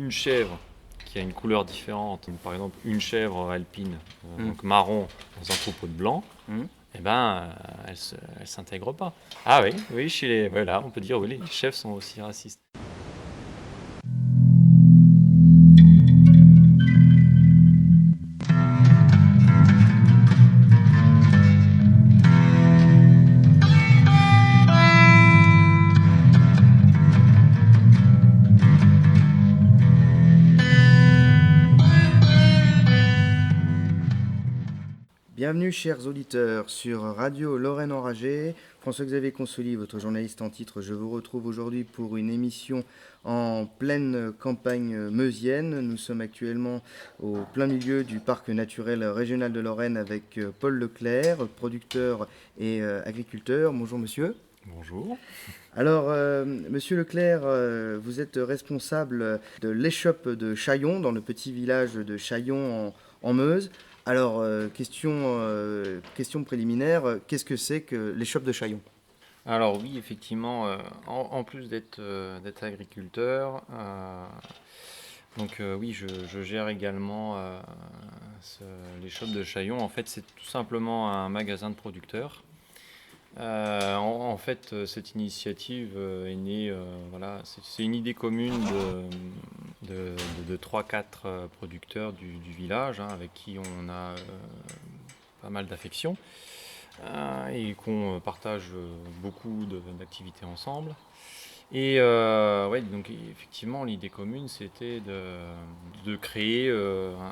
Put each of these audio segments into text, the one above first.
une chèvre qui a une couleur différente, par exemple une chèvre alpine, donc marron dans un troupeau de blanc, eh ben, elle s'intègre pas. Ah oui, oui, voilà, on peut dire oui, les chèvres sont aussi racistes. Bienvenue chers auditeurs sur Radio Lorraine Enragée. François-Xavier Consoli, votre journaliste en titre. Je vous retrouve aujourd'hui pour une émission en pleine campagne meusienne. Nous sommes actuellement au plein milieu du parc naturel régional de Lorraine avec Paul Leclerc, producteur et agriculteur. Bonjour monsieur. Bonjour. Alors, monsieur Leclerc, vous êtes responsable de l'échoppe de Chaillon, dans le petit village de Chaillon en Meuse. Alors, question préliminaire, qu'est-ce que c'est que l'échoppe de Chaillon? Alors oui, effectivement, en plus d'être agriculteur, oui, je gère également l'échoppe de Chaillon. En fait, c'est tout simplement un magasin de producteurs. En fait, cette initiative est née, voilà, c'est une idée commune de 3-4 producteurs du village, hein, avec qui on a pas mal d'affection et qu'on partage beaucoup d'activités ensemble. Et ouais, donc effectivement, l'idée commune, c'était de créer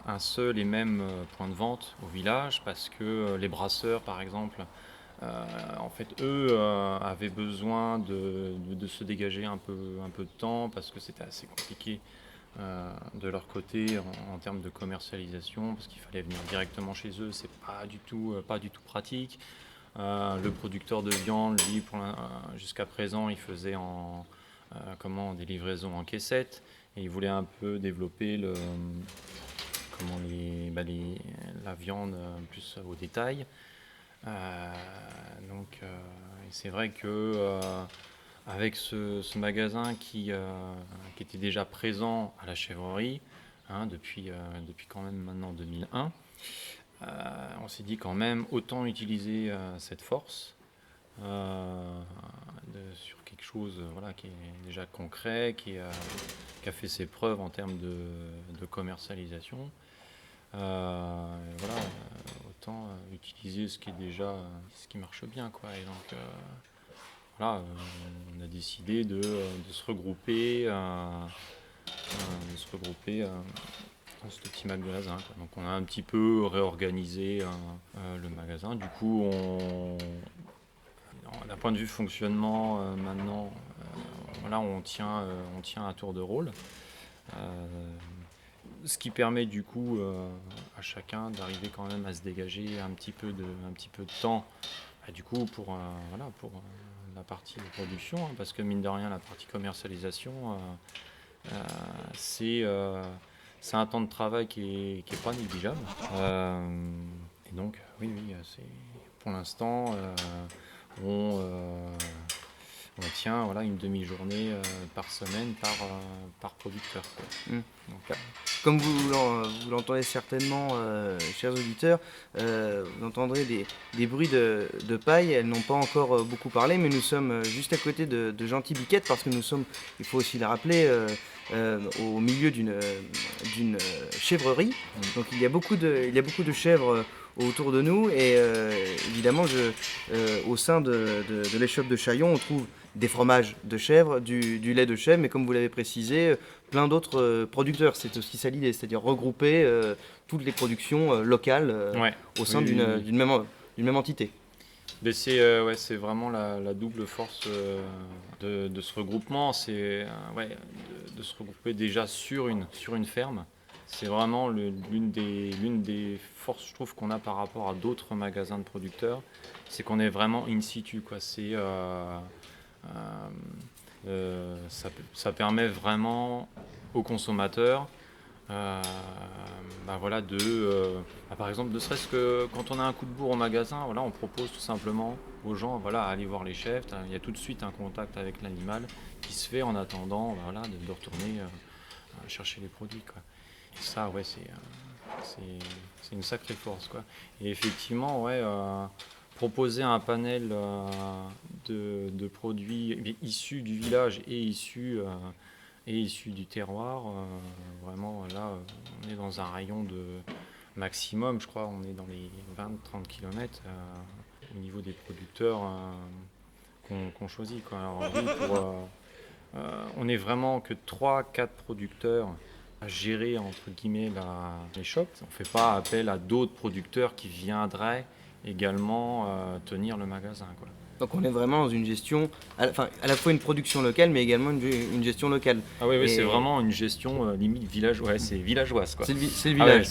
un seul et même point de vente au village, parce que les brasseurs, par exemple, en fait, eux avaient besoin de se dégager un peu de temps, parce que c'était assez compliqué de leur côté en termes de commercialisation, parce qu'il fallait venir directement chez eux, c'est pas du tout pratique. Le producteur de viande, lui, jusqu'à présent, il faisait des livraisons en caissette, et il voulait un peu développer la viande plus au détail. Et c'est vrai que avec ce magasin qui était déjà présent à la chèvrerie, hein, depuis quand même maintenant 2001, on s'est dit quand même autant utiliser cette force sur quelque chose, voilà, qui est déjà concret, qui a fait ses preuves en termes de commercialisation. Voilà, autant utiliser ce qui marche bien, quoi. Et donc voilà, on a décidé de se regrouper dans ce petit magasin, quoi. Donc on a un petit peu réorganisé le magasin. Du coup, d'un point de vue fonctionnement, maintenant, voilà, on tient à tour de rôle. Ce qui permet du coup à chacun d'arriver quand même à se dégager un petit peu de temps, du coup pour la partie de production, hein, parce que mine de rien la partie commercialisation c'est un temps de travail qui est pas négligeable. Et donc oui, c'est pour l'instant on tient, voilà, une demi-journée par semaine par producteur, quoi. Donc, Comme vous l'entendez certainement, chers auditeurs, vous entendrez des bruits de paille. Elles n'ont pas encore beaucoup parlé, mais nous sommes juste à côté de Gentil-Biquette, parce que nous sommes, il faut aussi le rappeler, au milieu d'une chèvrerie. Donc il y a beaucoup de chèvres autour de nous, et évidemment au sein de l'échoppe de Chaillon, on trouve des fromages de chèvre, du lait de chèvre, mais comme vous l'avez précisé, plein d'autres producteurs. C'est aussi ça l'idée, c'est-à-dire regrouper toutes les productions locales ouais, au sein oui, oui. d'une même entité. Mais c'est vraiment la double force de ce regroupement, c'est de se regrouper déjà sur une ferme. C'est vraiment l'une des forces, je trouve, qu'on a par rapport à d'autres magasins de producteurs, c'est qu'on est vraiment in situ, quoi. Ça permet vraiment aux consommateurs voilà, par exemple, ne serait-ce que quand on a un coup de bourre au magasin, voilà, on propose tout simplement aux gens, voilà, à aller voir les chefs. Il y a tout de suite un contact avec l'animal qui se fait en attendant, voilà, de retourner chercher les produits, quoi. Et ça, ouais, c'est une sacrée force, quoi. Et effectivement, ouais, proposer un panel de produits issus du village et issus du terroir, vraiment, là, on est dans un rayon de maximum, je crois, on est dans les 20-30 km au niveau des producteurs qu'on choisit, quoi. Alors, oui, on est vraiment que 3-4 producteurs à gérer entre guillemets les shops. On ne fait pas appel à d'autres producteurs qui viendraient également tenir le magasin, quoi. Donc on est vraiment dans une gestion, à la fois une production locale, mais également une gestion locale. Ah oui, oui, c'est Et vraiment une gestion limite village, ouais, c'est villageoise, quoi. c'est le Ah ouais, village.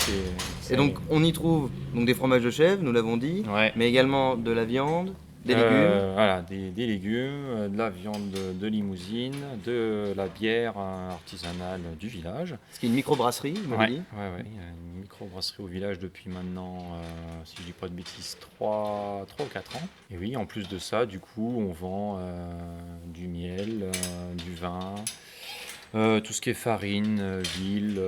Et donc on y trouve donc des fromages de chèvre, nous l'avons dit, ouais. mais également de la viande, des légumes. Voilà, des légumes, de la viande de limousine, de la bière artisanale du village. Ce qui est une microbrasserie, vous m'avez dit. Ouais, il y a une microbrasserie au village depuis maintenant, si je dis pas de bêtises, 3 ou 4 ans. Et oui, en plus de ça, du coup, on vend du miel, du vin, tout ce qui est farine, huile,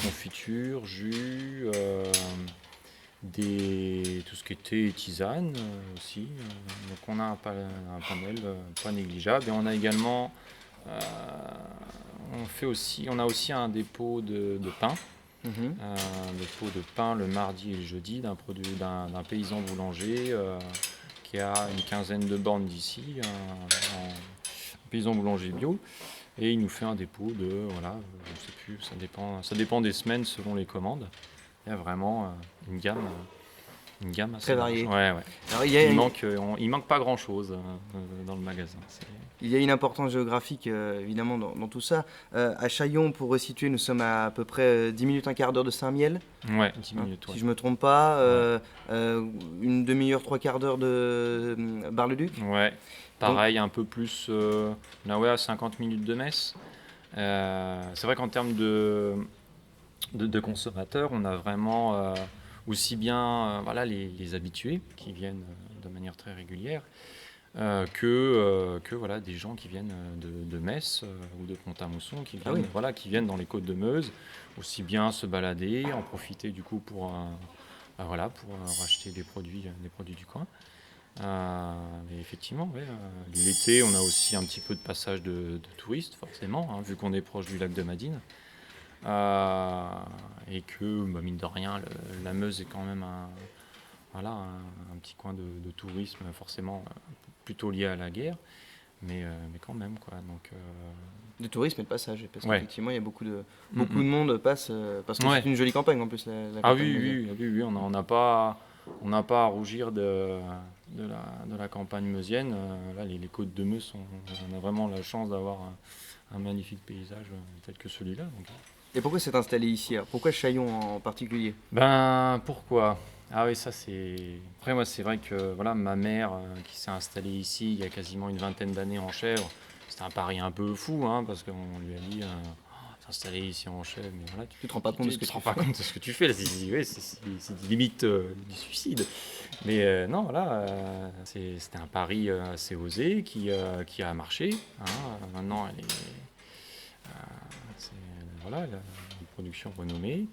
confiture, jus, tout ce qui est thé et tisane aussi. Donc on a un panel pas négligeable. Et on a également, on a aussi un dépôt de pain. Mhm. Un dépôt de pain le mardi et le jeudi d'un paysan boulanger qui a une quinzaine de bornes d'ici, un paysan boulanger bio. Et il nous fait un dépôt de, voilà, je ne sais plus, ça dépend des semaines selon les commandes. Il y a vraiment une gamme assez Très large. variée. Ouais. Alors Il manque pas grand-chose dans le magasin. il y a une importance géographique évidemment dans tout ça. À Chaillon, pour resituer, nous sommes à peu près 10 minutes, un quart d'heure de Saint-Miel. Ouais, 10 minutes. Si je me trompe pas, une demi-heure, trois quarts d'heure de Bar-le-Duc. Ouais, pareil, un peu plus, là, ouais, à 50 minutes de Metz. C'est vrai qu'en termes de consommateurs, on a vraiment aussi bien voilà, les habitués qui viennent de manière très régulière que voilà, des gens qui viennent de Metz ou de Pont-à-Mousson qui viennent dans les Côtes de Meuse, aussi bien se balader, en profiter du coup pour racheter des produits du coin. Mais effectivement, ouais, l'été, on a aussi un petit peu de passage de touristes, forcément, hein, vu qu'on est proche du lac de Madine. Et que, mine de rien, la Meuse est quand même un petit coin de tourisme, forcément plutôt lié à la guerre, mais quand même, quoi. Donc, De tourisme et de passage, parce ouais. qu'effectivement, il y a beaucoup de monde passe, parce que Ouais. c'est une jolie campagne en plus, la Ah campagne oui, meusienne. oui, on n'a pas à rougir de la campagne meusienne. Là, les Côtes de Meuse, on a vraiment la chance d'avoir un magnifique paysage tel que celui-là. Donc. Et pourquoi s'est installé ici? Alors, pourquoi Chaillon en particulier? Ben, pourquoi? Ah oui, ça c'est... Après, moi, c'est vrai que voilà, ma mère qui s'est installée ici il y a quasiment une vingtaine d'années en Chèvre, c'était un pari un peu fou, hein, parce qu'on lui a dit s'installer ici en Chèvre, mais voilà, Tu te rends pas compte de ce que te tu rends fais. pas compte de ce que tu fais. Là, c'est limite du suicide. Mais non, voilà, c'était un pari assez osé qui a marché. Hein. Maintenant, voilà, elle a une production renommée.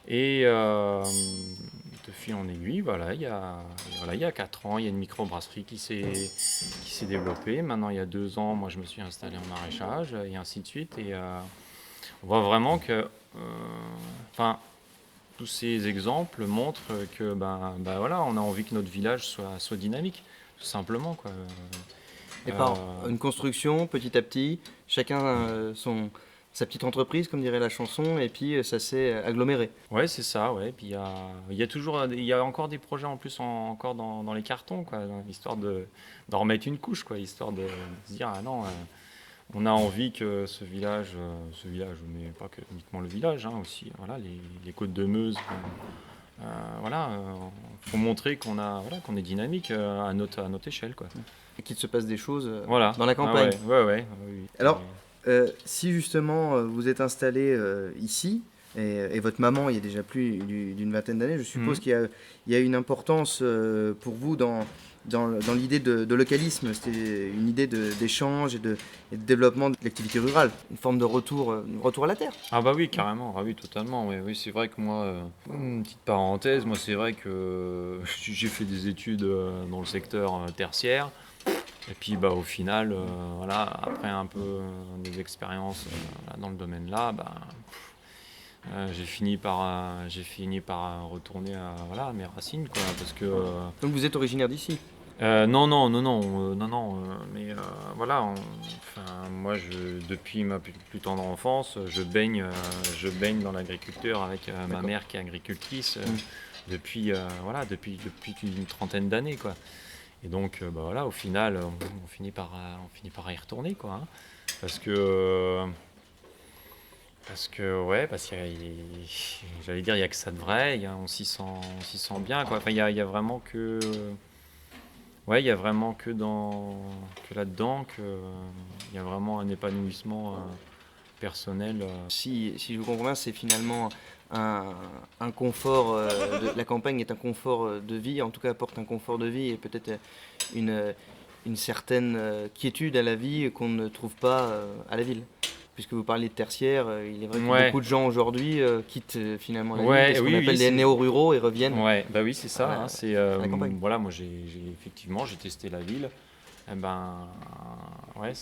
Et de fil en aiguille, voilà, il y a 4 ans, il y a une microbrasserie qui s'est développée. Maintenant, il y a 2 ans, moi, je me suis installé en maraîchage, et ainsi de suite. Et on voit vraiment que tous ces exemples montrent que voilà, on a envie que notre village soit dynamique, tout simplement, quoi. Et par une construction, petit à petit, chacun sa petite entreprise, comme dirait la chanson, et puis ça s'est aggloméré. Ouais, c'est ça, ouais. Puis il y a encore des projets en plus encore dans les cartons, quoi, histoire d'en remettre une couche, quoi, histoire de se dire, ah non, on a envie que ce village, mais pas que uniquement le village, hein, aussi, voilà, les Côtes de Meuse, faut montrer qu'on est dynamique à notre échelle, quoi. Et qu'il se passe des choses Voilà. dans la Ah campagne. ouais, oui. Alors, si justement vous êtes installé ici, et votre maman il y a déjà plus d'une vingtaine d'années, je suppose qu'il y a une importance pour vous dans l'idée de localisme. C'était une idée d'échange et de développement de l'activité rurale, une forme de retour à la terre. Ah bah oui, carrément, ah oui, totalement. Oui, oui, c'est vrai que moi, une petite parenthèse, moi c'est vrai que j'ai fait des études dans le secteur tertiaire. Et puis bah, au final, voilà, après un peu des expériences là, dans le domaine là, bah, j'ai fini par retourner à, voilà, à mes racines, quoi, parce que Donc vous êtes originaire d'ici? non, non, non, non, non, non, mais voilà, enfin, moi, depuis ma plus tendre enfance, je baigne dans l'agriculture avec ma D'accord. mère qui est agricultrice Mm. voilà, depuis une trentaine d'années, quoi. Et donc, bah, voilà, au final, on finit par y retourner, quoi, hein. Parce que, ouais, j'allais dire, il y a que ça de vrai, on s'y sent bien, quoi. Enfin, il y a vraiment que, ouais, il y a vraiment que là-dedans il y a vraiment un épanouissement personnel. Si je vous comprends bien, c'est finalement un, un confort, la campagne est un confort de vie, en tout cas apporte un confort de vie et peut-être une, une certaine quiétude à la vie qu'on ne trouve pas à la ville. Puisque vous parlez de tertiaire, il est vrai que Ouais, beaucoup de gens aujourd'hui quittent finalement la ville, ouais, ce qu'on oui, oui, appelle les c'est, néo-ruraux, et reviennent ouais, bah oui, c'est à ça, la, hein, c'est, à la campagne. voilà, moi effectivement, j'ai testé la ville. Eh ben, ouais,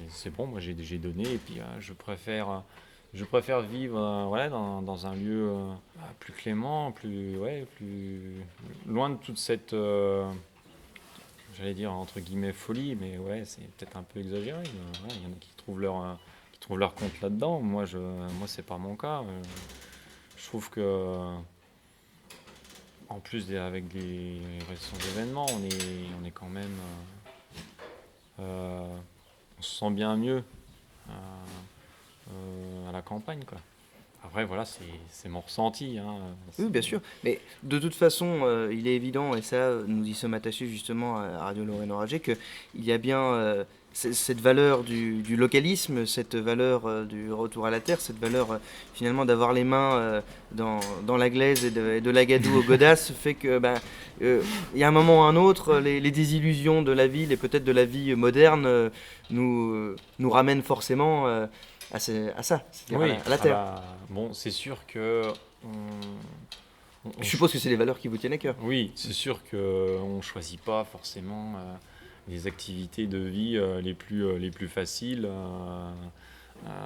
c'est bon, moi j'ai donné et puis je préfère vivre voilà, dans un lieu plus clément, ouais, plus loin de toute cette, j'allais dire entre guillemets folie, mais ouais, c'est peut-être un peu exagéré. Mais, ouais, il y en a qui trouvent leur compte là-dedans. Moi, c'est pas mon cas. Je trouve que en plus avec des récents événements, on est quand même euh, on se sent bien mieux euh, à la campagne, quoi. Après, voilà, c'est mon ressenti, hein. Oui, bien sûr. Mais de toute façon, il est évident, et ça, nous y sommes attachés justement à Radio Lorraine Enragée, qu'il y a bien cette valeur du localisme, cette valeur du retour à la terre, cette valeur finalement d'avoir les mains dans la glaise et de l'agadou au godasse, fait que il y a un moment ou un autre, les désillusions de la ville et peut-être de la vie moderne nous ramènent forcément à ça, c'est-à-dire Oui, à la ah terre. bah, bon, c'est sûr que Je suppose que c'est les valeurs qui vous tiennent à cœur. oui, c'est sûr que on choisit pas forcément les activités de vie les plus faciles.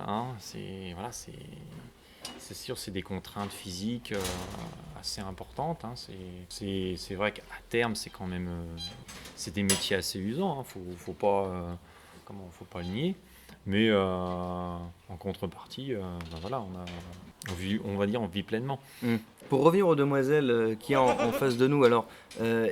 Hein, c'est sûr, c'est des contraintes physiques assez importantes, hein. C'est vrai qu'à terme, c'est quand même c'est des métiers assez usants, hein. Faut pas le nier. Mais en contrepartie, ben voilà, on va dire, on vit pleinement. Mm. Pour revenir aux demoiselles qui est en face de nous, alors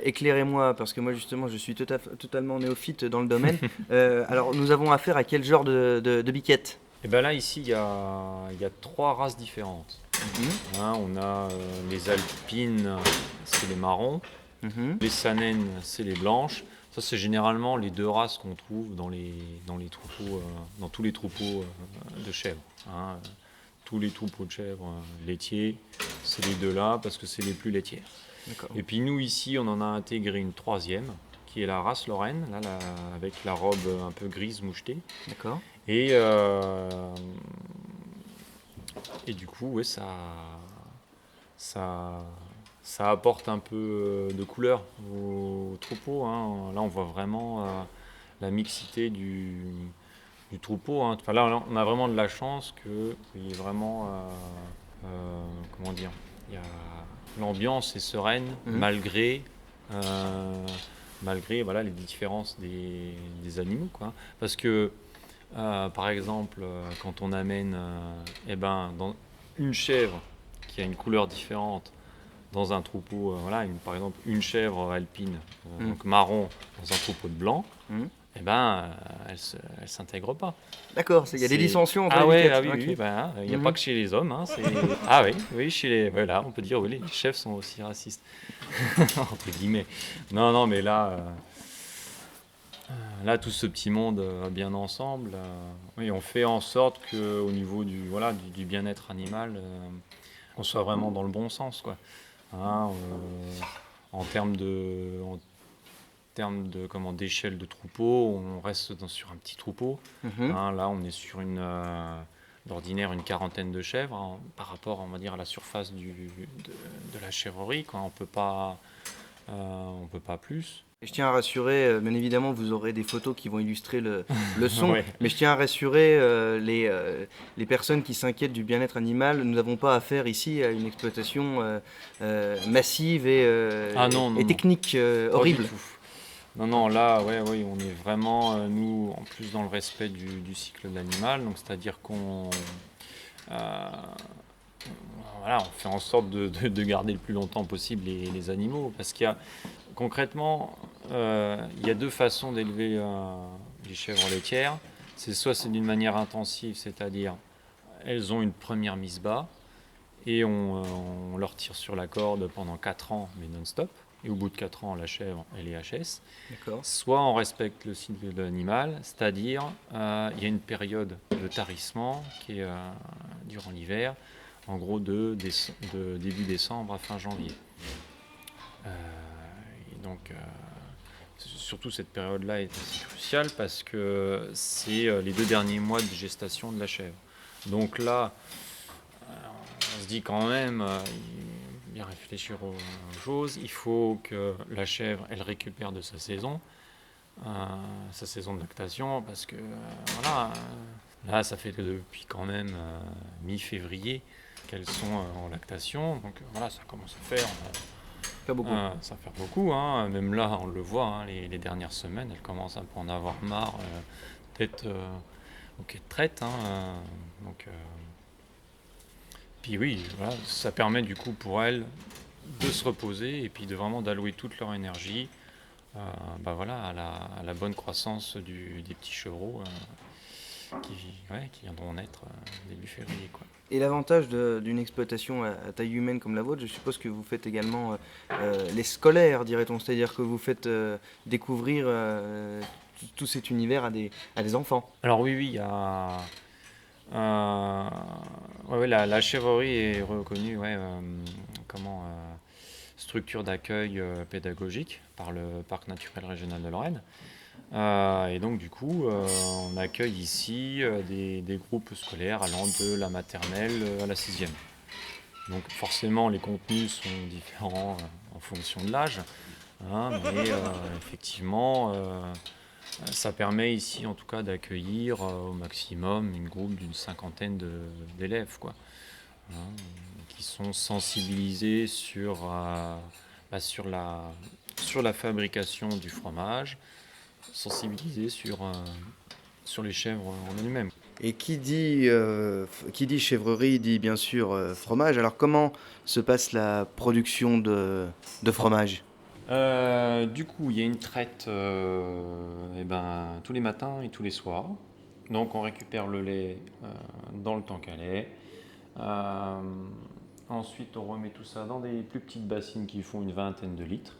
éclairez-moi, parce que moi justement je suis totalement néophyte dans le domaine. Alors nous avons affaire à quel genre de biquette? Et ben là, ici, il y a trois races différentes. Mhm, Hein, on a les alpines, c'est les marrons. mhm. Les Saanen, c'est les blanches. Ça, c'est généralement les deux races qu'on trouve dans les troupeaux, dans tous les troupeaux de chèvres, hein. Tous les troupeaux de chèvres laitiers, c'est les deux-là parce que c'est les plus laitières. D'accord, Et puis nous, ici, on en a intégré une troisième, qui est la race Lorraine, là, avec la robe un peu grise mouchetée. d'accord. Et, et du coup, ouais, ça, ça apporte un peu de couleur au troupeau, hein. Là, on voit vraiment la mixité du troupeau, hein. Enfin, là, on a vraiment de la chance qu'il y ait vraiment, comment dire, il y a, l'ambiance est sereine Mhm. euh, malgré voilà, les différences des animaux, quoi. Parce que, par exemple, quand on amène eh ben, dans une chèvre qui a une couleur différente dans un troupeau, voilà, par exemple une chèvre alpine, Mhm, donc marron, dans un troupeau de blanc, mhm. eh ben, elle s'intègre pas. D'accord, il y a des dissensions entre les Ah ouais, ah biquettes. oui, oui, Ok. oui, ben, il n'y a pas Mhm. que chez les hommes, hein, ah oui, oui, voilà, on peut dire, oui, les chefs sont aussi racistes, entre guillemets. Non, non, mais là, tout ce petit monde va bien ensemble. Oui, on fait en sorte qu'au niveau voilà, du bien-être animal, on soit vraiment dans le bon sens, quoi. Hein, en termes de, termes d'échelle de troupeau, on reste sur un petit troupeau. Mhm. Là, on est sur d'ordinaire une quarantaine de chèvres par rapport, on va dire, à la surface de la chèvrerie, quoi. On peut pas plus. Et je tiens à rassurer, bien évidemment, vous aurez des photos qui vont illustrer le son, Ouais. mais je tiens à rassurer les personnes qui s'inquiètent du bien-être animal. Nous n'avons pas affaire ici à une exploitation massive Ah non, non, et non, technique pas du horrible. tout. Non, non, là, ouais, ouais, on est vraiment, nous, en plus dans le respect du cycle de l'animal, donc c'est-à-dire euh, voilà, on fait en sorte de garder le plus longtemps possible les animaux, parce qu'il y a concrètement, il y a deux façons d'élever les chèvres laitières. C'est d'une manière intensive, c'est-à-dire elles ont une première mise bas et on leur tire sur la corde pendant 4 ans, mais non-stop. Et au bout de 4 ans, la chèvre, elle est HS. D'accord. Soit on respecte le cycle de l'animal, c'est-à-dire il y a une période de tarissement qui est durant l'hiver, en gros de début décembre à fin janvier. Euh, et donc, surtout cette période-là est assez cruciale parce que c'est les 2 derniers mois de gestation de la chèvre. Donc là, on se dit quand même, bien réfléchir aux choses, il faut que la chèvre, elle récupère de sa saison de lactation, parce que voilà, là ça fait depuis quand même mi-février qu'elles sont en lactation, donc voilà, ça commence à faire, Pas beaucoup. ça va faire beaucoup, hein. Même là on le voit, hein, les dernières semaines, elles commencent un peu à en avoir marre, peut-être ok, de traite, hein, donc puis oui, voilà, ça permet du coup pour elles de se reposer et puis de vraiment d'allouer toute leur énergie voilà, à la bonne croissance des petits chevreaux qui viendront naître début février, quoi. Et l'avantage d'une exploitation à taille humaine comme la vôtre, je suppose que vous faites également les scolaires, dirait-on, c'est-à-dire que vous faites découvrir tout cet univers à des enfants. Alors oui, oui, il y a... ouais, ouais, la chèvrerie est reconnue, ouais, structure d'accueil pédagogique par le Parc naturel régional de Lorraine. Et donc du coup, on accueille ici des groupes scolaires allant de la maternelle à la sixième. Donc forcément, les contenus sont différents en fonction de l'âge, hein, mais effectivement, ça permet ici en tout cas d'accueillir au maximum une groupe d'une cinquantaine d'élèves, quoi, hein, qui sont sensibilisés sur la fabrication du fromage, sensibilisés sur les chèvres en elles-mêmes. Et qui dit chèvrerie dit bien sûr fromage. Alors comment se passe la production de fromage? Du coup, il y a une traite tous les matins et tous les soirs. Donc, on récupère le lait dans le tank à lait. Euh, Ensuite, on remet tout ça dans des plus petites bassines qui font une vingtaine de litres,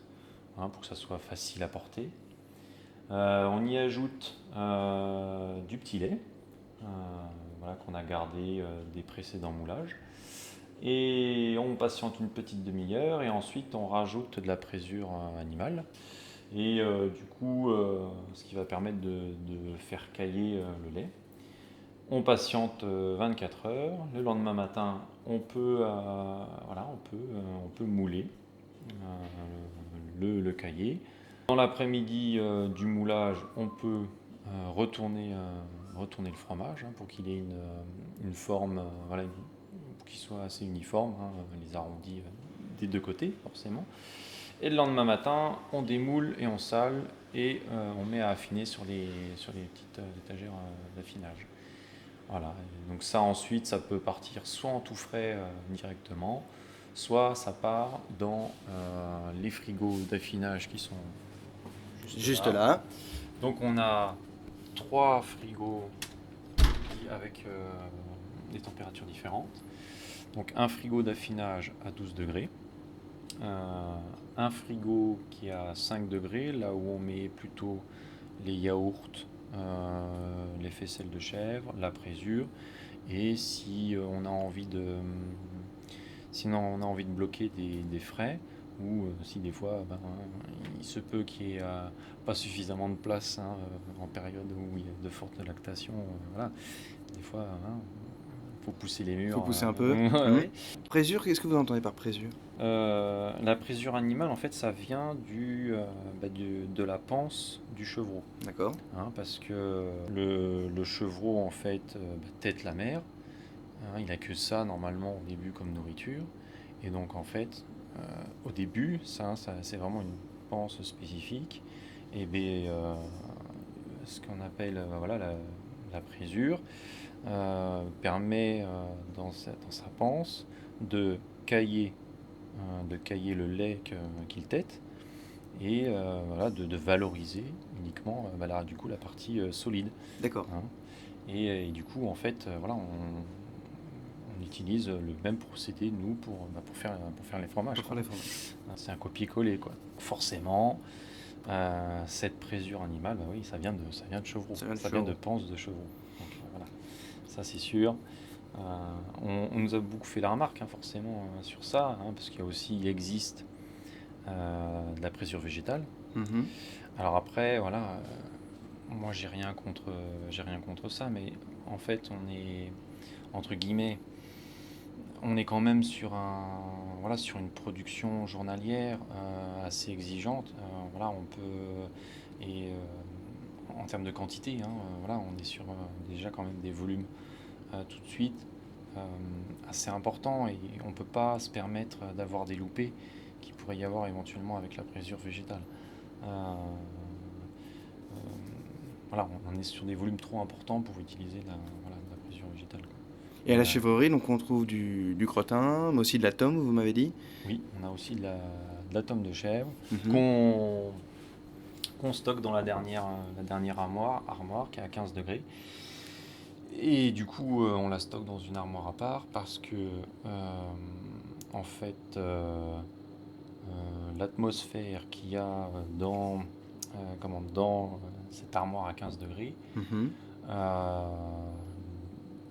hein, pour que ça soit facile à porter. On y ajoute du petit lait, euh, voilà, qu'on a gardé des précédents moulages. Et on patiente une petite demi-heure et ensuite on rajoute de la présure animale. Et du coup, ce qui va permettre de faire cailler le lait. On patiente 24 heures. Le lendemain matin, on peut mouler le caillé. Dans l'après-midi du moulage, on peut retourner le fromage, hein, pour qu'il ait une forme, voilà, pour qu'il soit assez uniforme, hein, les arrondis des deux côtés forcément. Et le lendemain matin, on démoule et on sale et on met à affiner sur les petites étagères d'affinage. Voilà. Et donc ça ensuite, ça peut partir soit en tout frais directement, soit ça part dans les frigos d'affinage qui sont Juste là. là. Donc on a 3 frigos avec des températures différentes. Donc un frigo d'affinage à 12 degrés, un frigo qui est à 5 degrés, là où on met plutôt les yaourts, les faisselles de chèvre, la présure, et si on a envie de bloquer des frais, ou si des fois, il se peut qu'il n'y ait pas suffisamment de place en période où il y a de fortes lactations. Voilà. Des fois, faut pousser les murs. Faut pousser un peu. Ouais. Présure, qu'est-ce que vous entendez par présure? La présure animale, en fait, ça vient de la panse du chevreau. D'accord. Parce que le chevreau, en fait, tète la mère. Il n'a que ça, normalement, au début, comme nourriture. Et donc, en fait, au début, ça c'est vraiment une panse spécifique. Et ce qu'on appelle la présure permet dans sa panse de cailler, le lait qu'il tète et de valoriser uniquement du coup la partie solide. D'accord. Et du coup en fait on utilise le même procédé nous pour faire les fromages. Pour faire les fromages. C'est un copier-coller quoi. Forcément cette présure animale, oui, ça vient de chevreau, ça vient de panse de chevreau. Donc voilà, ça c'est sûr. On nous a beaucoup fait la remarque forcément sur ça, parce il existe de la présure végétale. Alors après, voilà, moi j'ai rien contre ça, mais en fait on est entre guillemets, on est quand même sur une production journalière assez exigeante. On peut en termes de quantité, on est sur déjà quand même des volumes tout de suite assez importants et on ne peut pas se permettre d'avoir des loupés qu'il pourrait y avoir éventuellement avec la présure végétale. On est sur des volumes trop importants pour utiliser de la présure végétale. Et à la chèvrerie, donc on trouve du crottin, mais aussi de la tome, vous m'avez dit? Oui, on a aussi de la tome de chèvre qu'on stocke dans la dernière armoire qui est à 15 degrés. Et du coup, on la stocke dans une armoire à part parce que, en fait, l'atmosphère qu'il y a dans cette armoire à 15 degrés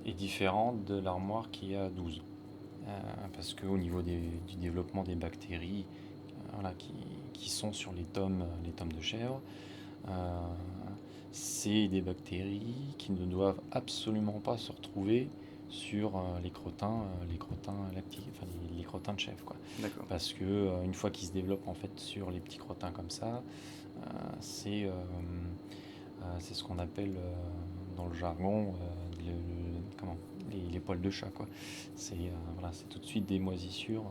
est différente de l'armoire qui est à 12. Parce qu'au niveau du développement des bactéries qui sont sur les tomes de chèvre, c'est des bactéries qui ne doivent absolument pas se retrouver sur les crottins lactiques, enfin les crottins de chèvre, quoi. D'accord. Parce que une fois qu'ils se développent en fait sur les petits crottins comme ça, c'est ce qu'on appelle dans le jargon les poils de chat, quoi. C'est tout de suite des moisissures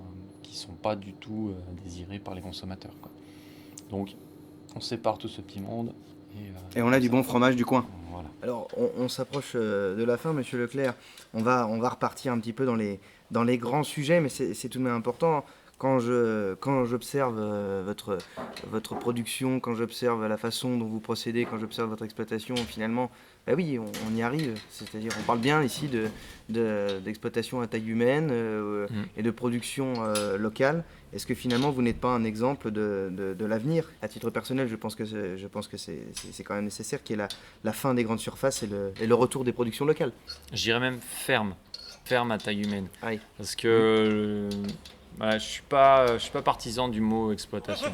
qui sont pas du tout désirées par les consommateurs, quoi. Donc on sépare tout ce petit monde. Et on a du bon fromage du coin. Voilà. Alors, on s'approche de la fin, Monsieur Leclerc. On va repartir un petit peu dans les grands sujets, mais c'est tout de même important. Quand j'observe votre production, quand j'observe la façon dont vous procédez, quand j'observe votre exploitation, finalement, oui, on y arrive. C'est-à-dire, on parle bien ici d'exploitation à taille humaine et de production locale. Est-ce que finalement, vous n'êtes pas un exemple de l'avenir? À titre personnel, je pense que c'est quand même nécessaire qu'il y ait la fin des grandes surfaces et le retour des productions locales. Je dirais même ferme à taille humaine. Oui. Parce que je suis pas partisan du mot exploitation.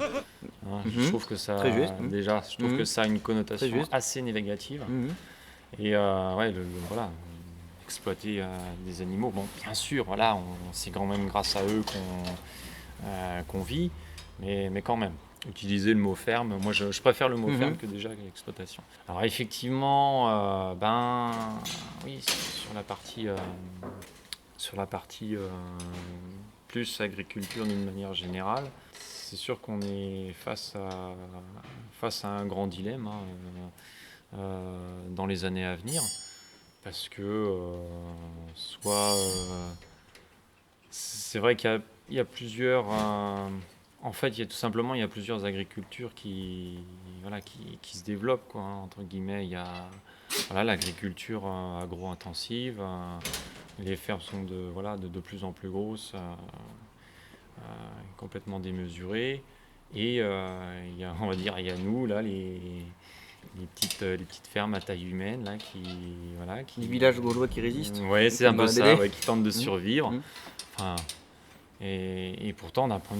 Je trouve que ça, Très juste. déjà, je trouve que ça a une connotation assez négative. Et exploiter des animaux, bon, bien sûr, c'est quand même grâce à eux qu'on vit, mais quand même, utiliser le mot ferme, moi je préfère le mot ferme que déjà l'exploitation. Alors effectivement, oui, sur la partie plus agriculture d'une manière générale, c'est sûr qu'on est face à un grand dilemme dans les années à venir, parce que c'est vrai qu'il y a plusieurs en fait il y a plusieurs agricultures qui se développent, quoi, entre guillemets. Il y a l'agriculture agro-intensive, les fermes sont de plus en plus grosses, complètement démesurées, et il y a nous là les petites fermes à taille humaine là qui Les villages gaulois qui résistent. Ouais, c'est un peu ça, qui tentent de survivre. Enfin, Et pourtant, d'un point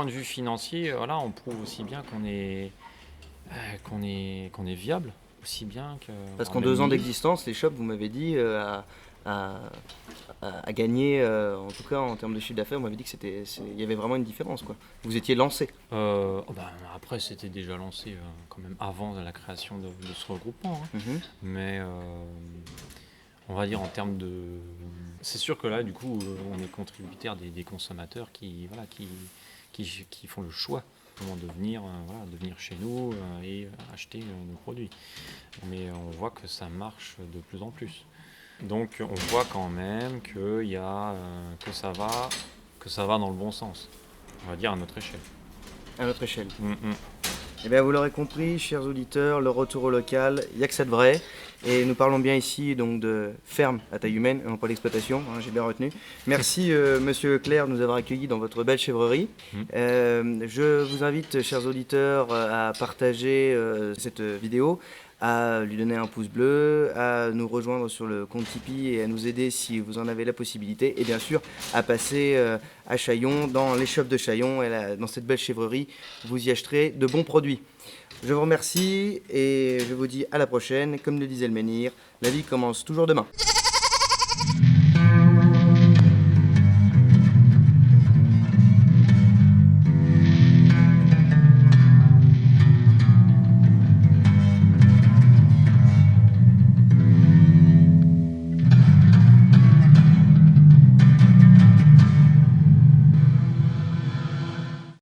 de vue financier, voilà, on prouve aussi bien qu'on est viable, aussi bien que. Parce qu'en 2 ans d'existence, les shops, vous m'avez dit, a, a gagné, en tout cas en termes de chiffre d'affaires, vous m'avez dit il y avait vraiment une différence, quoi. Vous étiez lancé. Après, c'était déjà lancé quand même avant la création de ce regroupement, hein. Mhm. Mais on va dire en termes de. C'est sûr que là, du coup, on est contributaire des consommateurs qui font le choix de venir chez nous et acheter nos produits. Mais on voit que ça marche de plus en plus. Donc on voit quand même que ça va dans le bon sens. On va dire à notre échelle. À notre échelle. Mm. Eh bien, vous l'aurez compris, chers auditeurs, le retour au local, il n'y a que ça de vrai. Et nous parlons bien ici donc de ferme à taille humaine, et non pas d'exploitation, hein, j'ai bien retenu. Merci Monsieur Leclerc de nous avoir accueillis dans votre belle chèvrerie. Je vous invite, chers auditeurs, à partager cette vidéo, à lui donner un pouce bleu, à nous rejoindre sur le compte Tipeee et à nous aider si vous en avez la possibilité. Et bien sûr, à passer à Chaillon, dans les shops de Chaillon, et dans cette belle chèvrerie, vous y acheterez de bons produits. Je vous remercie et je vous dis à la prochaine. Comme le disait le menhir, la vie commence toujours demain.